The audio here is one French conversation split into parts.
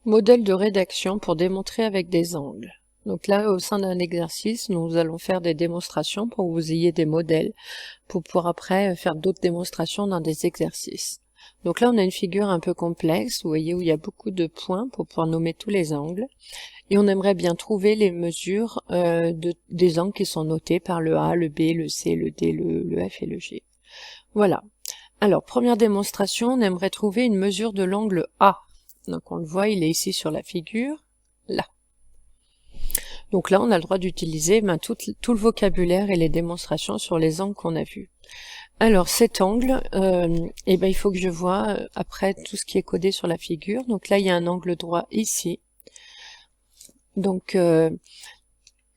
Modèle de rédaction pour démontrer avec des angles. Donc là, au sein d'un exercice, nous allons faire des démonstrations pour que vous ayez des modèles pour pouvoir après faire d'autres démonstrations dans des exercices. Donc là, on a une figure un peu complexe, vous voyez, où il y a beaucoup de points pour pouvoir nommer tous les angles. Et on aimerait bien trouver les mesures des angles qui sont notés par le A, le B, le C, le D, le F et le G. Voilà. Alors, première démonstration, on aimerait trouver une mesure de l'angle A. Donc on le voit, il est ici sur la figure, là. Donc là, on a le droit d'utiliser tout le vocabulaire et les démonstrations sur les angles qu'on a vus. Alors cet angle, il faut que je vois après tout ce qui est codé sur la figure. Donc là, il y a un angle droit ici. Donc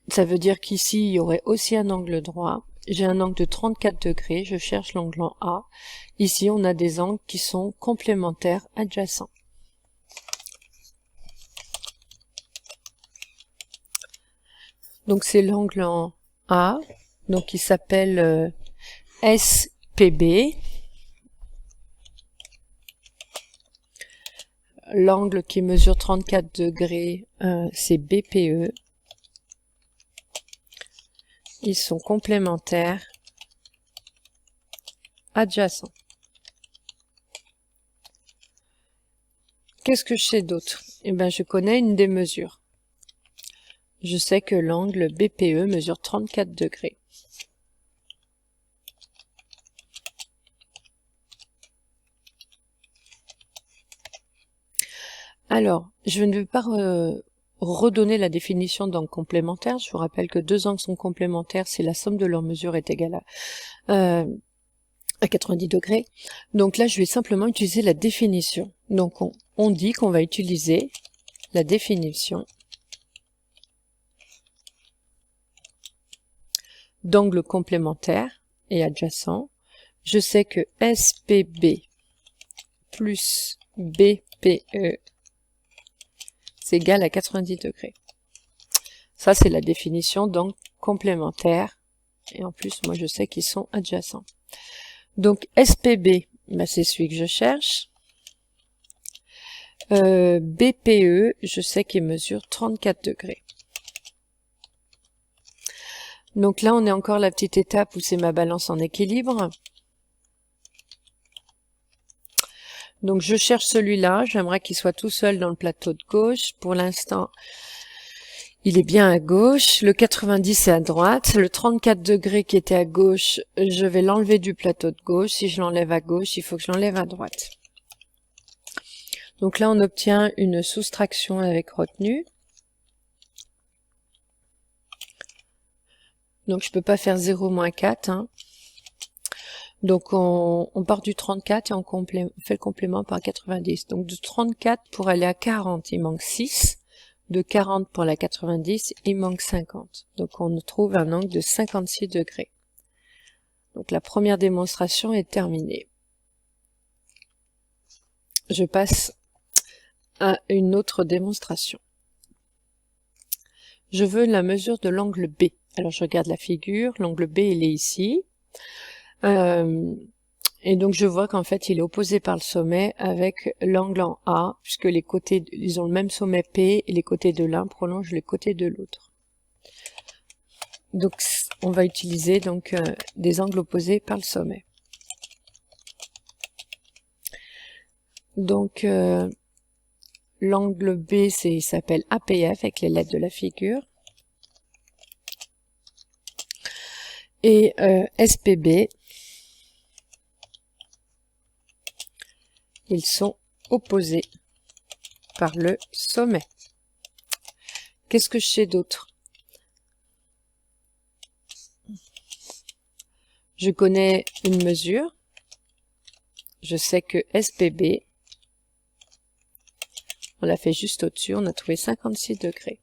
ça veut dire qu'ici, il y aurait aussi un angle droit. J'ai un angle de 34 degrés, je cherche l'angle en A. Ici, on a des angles qui sont complémentaires, adjacents. Donc c'est l'angle en A, donc il s'appelle SPB. L'angle qui mesure 34 degrés, c'est BPE. Ils sont complémentaires, adjacents. Qu'est-ce que je sais d'autre? Eh bien, je connais une des mesures. Je sais que l'angle BPE mesure 34 degrés. Alors, je ne vais pas redonner la définition d'angle complémentaire. Je vous rappelle que deux angles sont complémentaires si la somme de leurs mesures est égale à 90 degrés. Donc là, je vais simplement utiliser la définition. Donc on dit qu'on va utiliser la définition d'angle complémentaire et adjacent. Je sais que SPB plus BPE c'est égal à 90 degrés. Ça, c'est la définition d'angle complémentaire. Et en plus, moi, je sais qu'ils sont adjacents. Donc, SPB, c'est celui que je cherche. BPE, je sais qu'il mesure 34 degrés. Donc là, on est encore la petite étape où c'est ma balance en équilibre. Donc je cherche celui-là, j'aimerais qu'il soit tout seul dans le plateau de gauche. Pour l'instant, il est bien à gauche, le 90 est à droite, le 34 degrés qui était à gauche, je vais l'enlever du plateau de gauche. Si je l'enlève à gauche, il faut que je l'enlève à droite. Donc là, on obtient une soustraction avec retenue. Donc je peux pas faire 0 moins 4. Hein. Donc on part du 34 et on fait le complément par 90. Donc de 34 pour aller à 40, il manque 6. De 40 pour la 90, il manque 50. Donc on trouve un angle de 56 degrés. Donc la première démonstration est terminée. Je passe à une autre démonstration. Je veux la mesure de l'angle B. Alors je regarde la figure, l'angle B il est ici. Et donc je vois qu'en fait il est opposé par le sommet avec l'angle en A, puisque les côtés, ils ont le même sommet P et les côtés de l'un prolongent les côtés de l'autre. Donc on va utiliser donc des angles opposés par le sommet. Donc l'angle B il s'appelle APF avec les lettres de la figure. Et SPB, ils sont opposés par le sommet. Qu'est-ce que je sais d'autre? Je connais une mesure. Je sais que SPB, on l'a fait juste au-dessus, on a trouvé 56 degrés.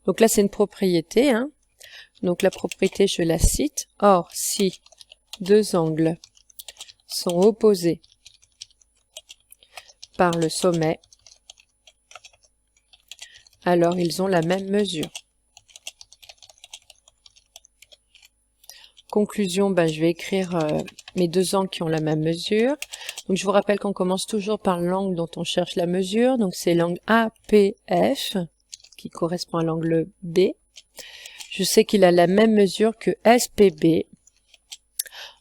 Donc là, c'est une propriété. Hein. Donc la propriété, je la cite. Or, si deux angles sont opposés par le sommet, alors ils ont la même mesure. Conclusion, je vais écrire mes deux angles qui ont la même mesure. Donc je vous rappelle qu'on commence toujours par l'angle dont on cherche la mesure, donc c'est l'angle APF qui correspond à l'angle B. Je sais qu'il a la même mesure que SPB.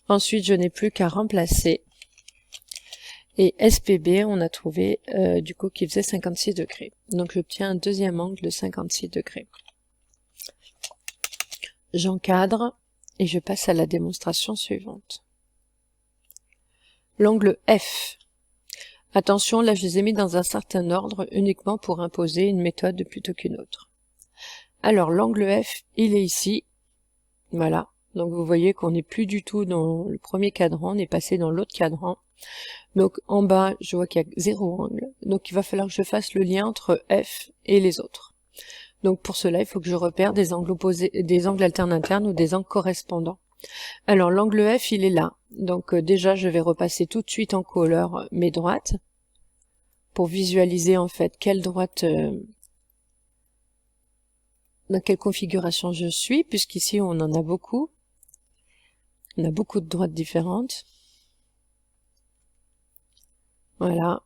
Ensuite, je n'ai plus qu'à remplacer. Et SPB, on a trouvé du coup qui faisait 56 degrés. Donc j'obtiens un deuxième angle de 56 degrés. J'encadre et je passe à la démonstration suivante. L'angle F. Attention, là je les ai mis dans un certain ordre uniquement pour imposer une méthode plutôt qu'une autre. Alors l'angle F, il est ici. Voilà. Donc vous voyez qu'on n'est plus du tout dans le premier cadran, on est passé dans l'autre cadran. Donc en bas, je vois qu'il y a 0 angle. Donc il va falloir que je fasse le lien entre F et les autres. Donc pour cela, il faut que je repère des angles opposés, des angles alternes internes ou des angles correspondants. Alors l'angle F, il est là. Donc déjà, je vais repasser tout de suite en couleur mes droites pour visualiser en fait quelle droite, dans quelle configuration je suis, puisqu'ici on en a beaucoup. On a beaucoup de droites différentes. Voilà.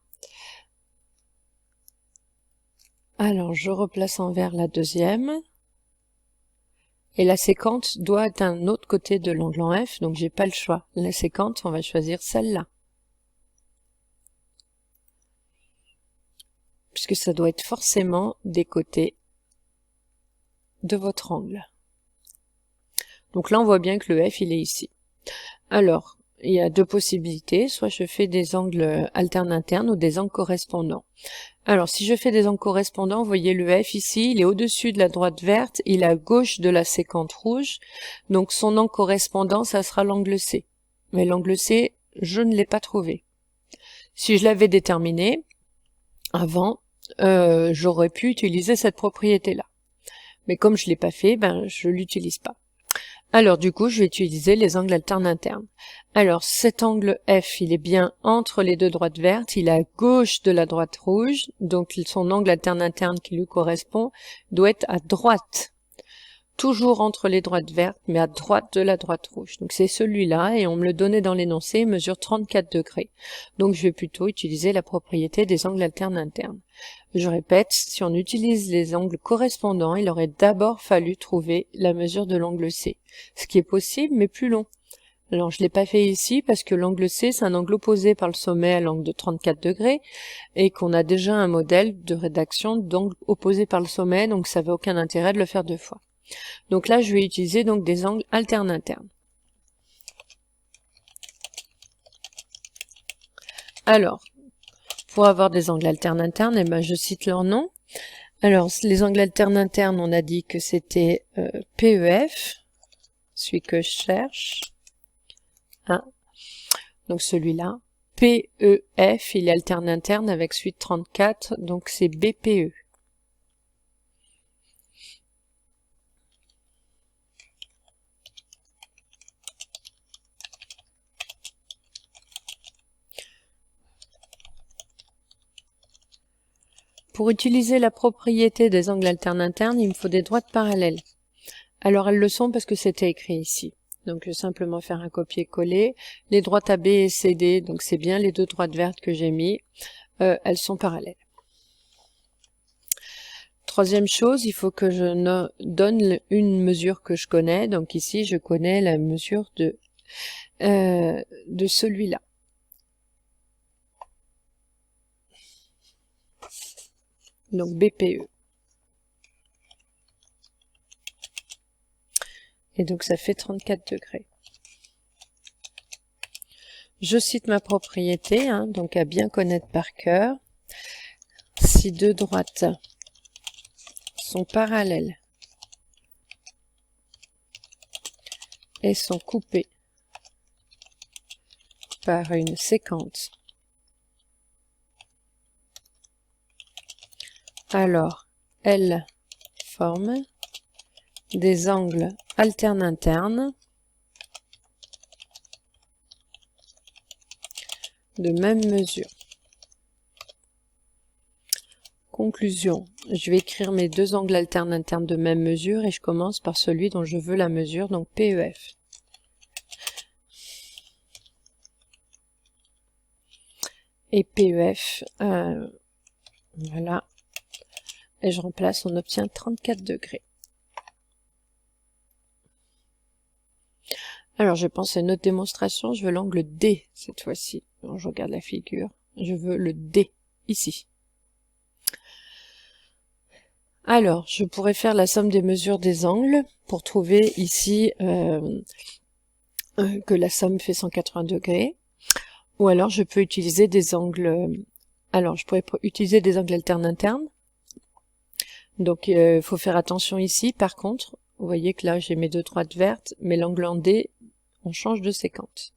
Alors, je replace en vert la deuxième. Et la séquente doit être un autre côté de l'angle en F, donc j'ai pas le choix. La séquente, on va choisir celle-là. Puisque ça doit être forcément des côtés de votre angle. Donc là, on voit bien que le F, il est ici. Alors, il y a deux possibilités. Soit je fais des angles alternes internes ou des angles correspondants. Alors, si je fais des angles correspondants, vous voyez le F ici, il est au-dessus de la droite verte, il est à gauche de la séquente rouge. Donc, son angle correspondant, ça sera l'angle C. Mais l'angle C, je ne l'ai pas trouvé. Si je l'avais déterminé avant, j'aurais pu utiliser cette propriété-là. Mais comme je ne l'ai pas fait, ben, je l'utilise pas. Alors du coup, je vais utiliser les angles alternes internes. Alors cet angle F, il est bien entre les deux droites vertes, il est à gauche de la droite rouge, donc son angle alterne interne qui lui correspond doit être à droite. Toujours entre les droites vertes, mais à droite de la droite rouge. Donc c'est celui-là, et on me le donnait dans l'énoncé, il mesure 34 degrés. Donc je vais plutôt utiliser la propriété des angles alternes internes. Je répète, si on utilise les angles correspondants, il aurait d'abord fallu trouver la mesure de l'angle C. Ce qui est possible, mais plus long. Alors je l'ai pas fait ici parce que l'angle C, c'est un angle opposé par le sommet à l'angle de 34 degrés et qu'on a déjà un modèle de rédaction d'angle opposé par le sommet, donc ça n'avait aucun intérêt de le faire deux fois. Donc là, je vais utiliser donc des angles alternes internes. Alors, pour avoir des angles alternes internes, eh ben, je cite leur nom. Alors, les angles alternes internes, on a dit que c'était PEF, celui que je cherche. Hein. Donc celui-là. PEF, il est alterne interne avec suite 34, donc c'est BPE. Pour utiliser la propriété des angles alternes internes, il me faut des droites parallèles. Alors elles le sont parce que c'était écrit ici. Donc je vais simplement faire un copier-coller. Les droites AB et CD, donc c'est bien les deux droites vertes que j'ai mis, elles sont parallèles. Troisième chose, il faut que je donne une mesure que je connais. Donc ici, je connais la mesure de celui-là. Donc BPE. Et donc ça fait 34 degrés. Je cite ma propriété, hein, donc à bien connaître par cœur. Si deux droites sont parallèles et sont coupées par une séquence, alors elles forment des angles alternes internes de même mesure. Conclusion, je vais écrire mes deux angles alternes internes de même mesure et je commence par celui dont je veux la mesure, donc PEF. et PEF, voilà, et je remplace, on obtient 34 degrés. Alors je pense à une autre démonstration, je veux l'angle D cette fois-ci. Je regarde la figure, je veux le D ici. Alors je pourrais faire la somme des mesures des angles pour trouver ici que la somme fait 180 degrés. Ou alors je peux utiliser des angles, alors je pourrais utiliser des angles alternes internes. Donc il faut faire attention ici, par contre, vous voyez que là j'ai mes deux droites vertes, mais l'angle en D, on change de séquente.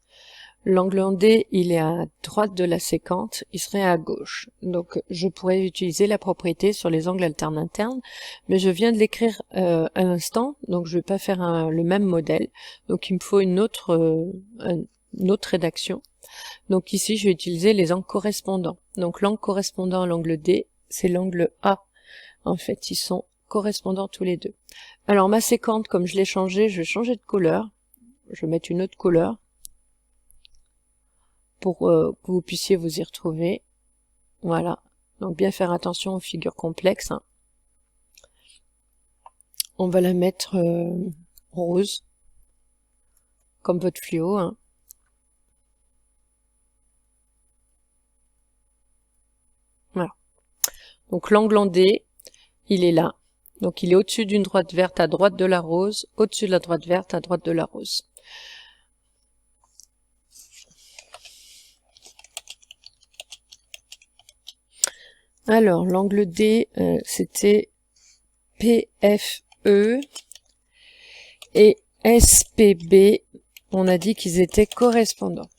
L'angle en D, il est à droite de la séquente, il serait à gauche. Donc je pourrais utiliser la propriété sur les angles alternes internes, mais je viens de l'écrire à l'instant, donc je vais pas faire le même modèle. Donc il me faut une autre rédaction. Donc ici je vais utiliser les angles correspondants. Donc l'angle correspondant à l'angle D, c'est l'angle A. En fait, ils sont correspondants tous les deux. Alors ma séquente, comme je l'ai changée, je vais changer de couleur. Je vais mettre une autre couleur pour que vous puissiez vous y retrouver. Voilà. Donc bien faire attention aux figures complexes. Hein. On va la mettre rose, comme votre fluo. Hein. Voilà. Donc l'angle en D, il est là. Donc il est au-dessus d'une droite verte à droite de la rose, au-dessus de la droite verte à droite de la rose. Alors l'angle D, c'était PFE et SPB, on a dit qu'ils étaient correspondants.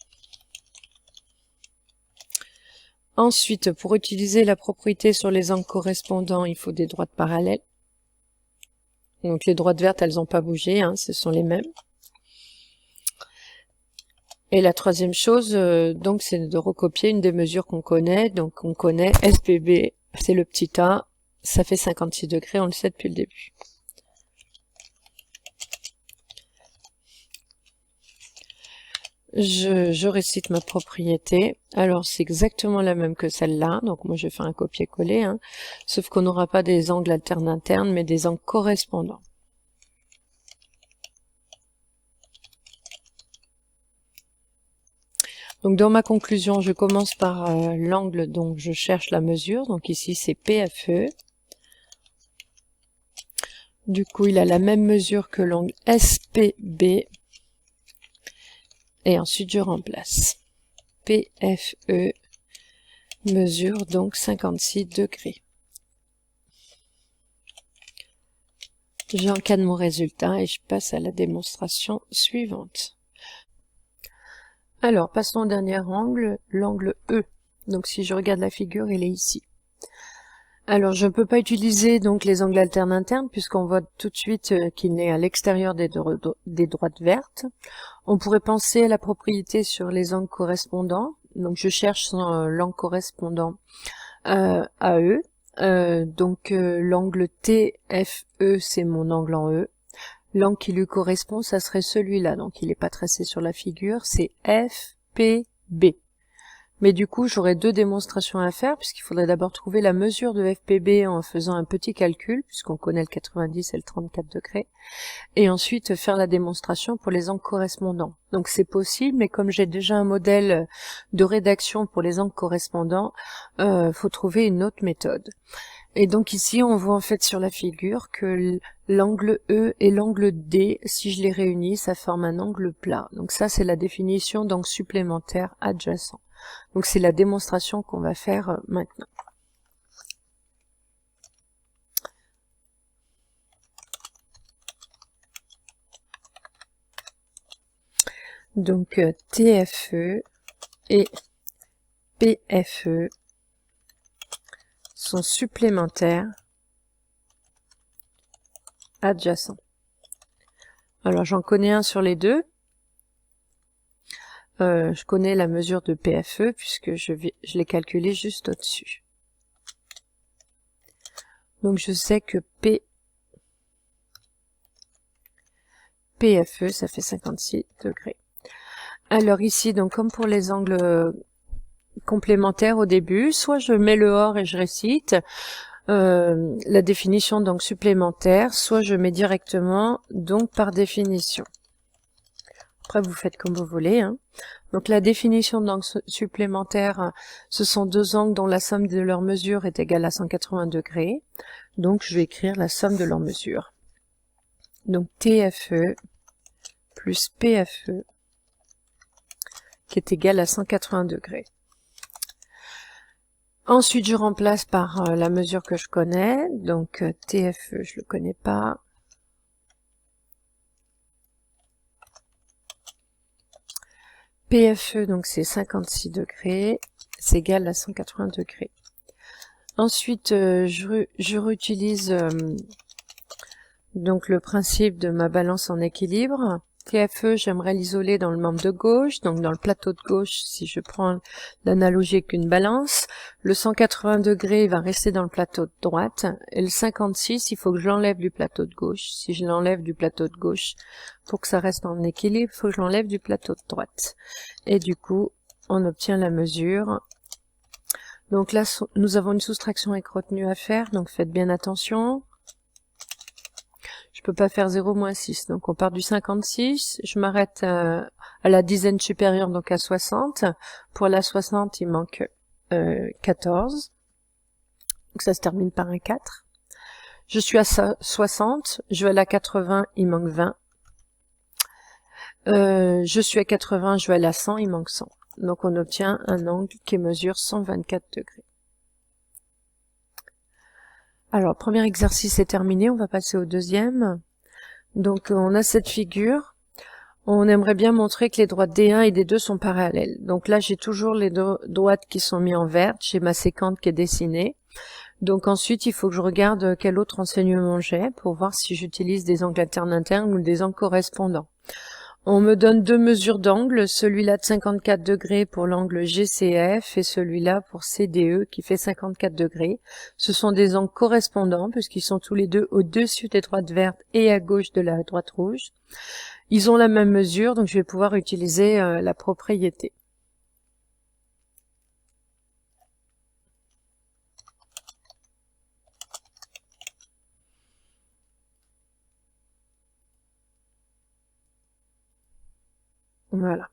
Ensuite, pour utiliser la propriété sur les angles correspondants, il faut des droites parallèles. Donc les droites vertes, elles n'ont pas bougé, hein, ce sont les mêmes. Et la troisième chose, donc, c'est de recopier une des mesures qu'on connaît. Donc on connaît SPB, c'est le petit a, ça fait 56 degrés, on le sait depuis le début. Je récite ma propriété. Alors c'est exactement la même que celle-là, donc moi je fais un copier-coller, hein, sauf qu'on n'aura pas des angles alternes internes, mais des angles correspondants. Donc dans ma conclusion, je commence par l'angle dont je cherche la mesure, donc ici c'est PFE. Du coup il a la même mesure que l'angle SPB. Et ensuite je remplace. PFE mesure donc 56 degrés. J'encadre mon résultat et je passe à la démonstration suivante. Alors, passons au dernier angle, l'angle E. Donc si je regarde la figure, il est ici. Alors je ne peux pas utiliser donc les angles alternes internes puisqu'on voit tout de suite qu'il est à l'extérieur des droites vertes. On pourrait penser à la propriété sur les angles correspondants. Donc je cherche l'angle correspondant à E. Donc l'angle TFE, c'est mon angle en E. L'angle qui lui correspond, ça serait celui-là. Donc il n'est pas tracé sur la figure, c'est FPB. Mais du coup, j'aurais deux démonstrations à faire, puisqu'il faudrait d'abord trouver la mesure de FPB en faisant un petit calcul, puisqu'on connaît le 90 et le 34 degrés, et ensuite faire la démonstration pour les angles correspondants. Donc c'est possible, mais comme j'ai déjà un modèle de rédaction pour les angles correspondants, faut trouver une autre méthode. Et donc ici, on voit en fait sur la figure que l'angle E et l'angle D, si je les réunis, ça forme un angle plat. Donc ça, c'est la définition d'angle supplémentaire adjacent. Donc c'est la démonstration qu'on va faire maintenant. Donc TFE et PFE sont supplémentaires adjacents. Alors j'en connais un sur les deux. Je connais la mesure de PFE puisque je l'ai calculé juste au-dessus. Donc je sais que PFE, ça fait 56 degrés. Alors ici, donc comme pour les angles complémentaire au début, soit je mets le OR et je récite la définition donc supplémentaire, soit je mets directement donc par définition. Après vous faites comme vous voulez, hein. Donc la définition d'angle supplémentaire, ce sont deux angles dont la somme de leurs mesures est égale à 180 degrés. Donc je vais écrire la somme de leurs mesures. Donc TFE plus PFE qui est égal à 180 degrés. Ensuite, je remplace par la mesure que je connais. Donc TFE, je le connais pas. PFE, donc c'est 56 degrés. C'est égal à 180 degrés. Ensuite, je réutilise donc le principe de ma balance en équilibre. TFE, j'aimerais l'isoler dans le membre de gauche, donc dans le plateau de gauche, si je prends l'analogie avec une balance. Le 180 degrés va rester dans le plateau de droite, et le 56, il faut que je l'enlève du plateau de gauche. Si je l'enlève du plateau de gauche, pour que ça reste en équilibre, il faut que je l'enlève du plateau de droite. Et du coup, on obtient la mesure. Donc là, nous avons une soustraction avec retenue à faire, donc faites bien attention. Je peux pas faire 0 moins 6, donc on part du 56, je m'arrête à la dizaine supérieure, donc à 60. Pour la 60, il manque 14, donc ça se termine par un 4. Je suis à 60, je vais à la 80, il manque 20. Je suis à 80, je vais à la 100, il manque 100. Donc on obtient un angle qui mesure 124 degrés. Alors, le premier exercice est terminé, on va passer au deuxième. Donc, on a cette figure. On aimerait bien montrer que les droites D1 et D2 sont parallèles. Donc là, j'ai toujours les droites qui sont mises en vert. J'ai ma séquente qui est dessinée. Donc ensuite, il faut que je regarde quel autre renseignement j'ai pour voir si j'utilise des angles alternes ou des angles correspondants. On me donne deux mesures d'angle, celui-là de 54 degrés pour l'angle GCF et celui-là pour CDE qui fait 54 degrés. Ce sont des angles correspondants puisqu'ils sont tous les deux au-dessus des droites vertes et à gauche de la droite rouge. Ils ont la même mesure, donc je vais pouvoir utiliser la propriété. Voilà.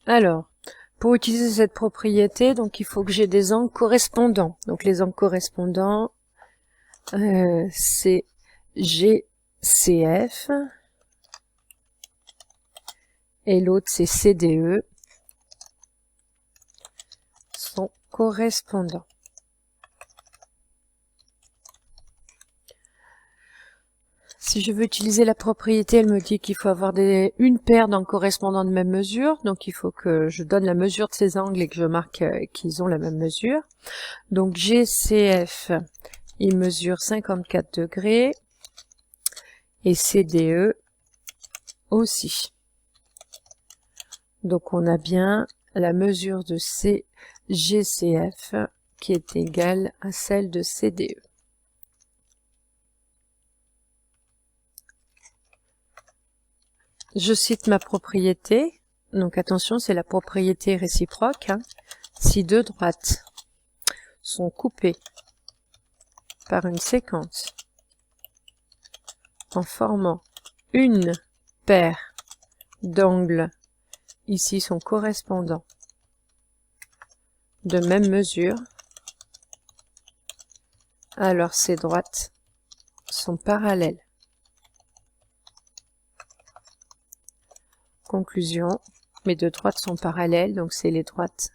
Alors, pour utiliser cette propriété, donc il faut que j'ai des angles correspondants. Donc les angles correspondants, c'est GCF et l'autre c'est CDE, sont correspondants. Si je veux utiliser la propriété, elle me dit qu'il faut avoir une paire d'angles correspondants de même mesure. Donc il faut que je donne la mesure de ces angles et que je marque qu'ils ont la même mesure. Donc GCF, il mesure 54 degrés et CDE aussi. Donc on a bien la mesure de GCF qui est égale à celle de CDE. Je cite ma propriété, donc attention, c'est la propriété réciproque. Si deux droites sont coupées par une séquence en formant une paire d'angles, ici sont correspondants, de même mesure, alors ces droites sont parallèles. Conclusion, mes deux droites sont parallèles, donc c'est les droites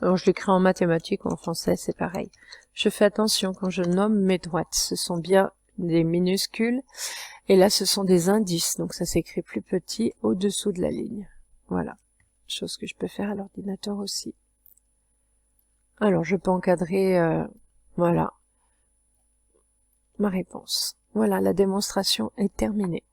Alors je l'écris en mathématiques ou en français, c'est pareil. Je fais attention quand je nomme mes droites, ce sont bien des minuscules, et là ce sont des indices, donc ça s'écrit plus petit au-dessous de la ligne. Voilà, chose que je peux faire à l'ordinateur aussi. Alors je peux encadrer, voilà, ma réponse. Voilà, la démonstration est terminée.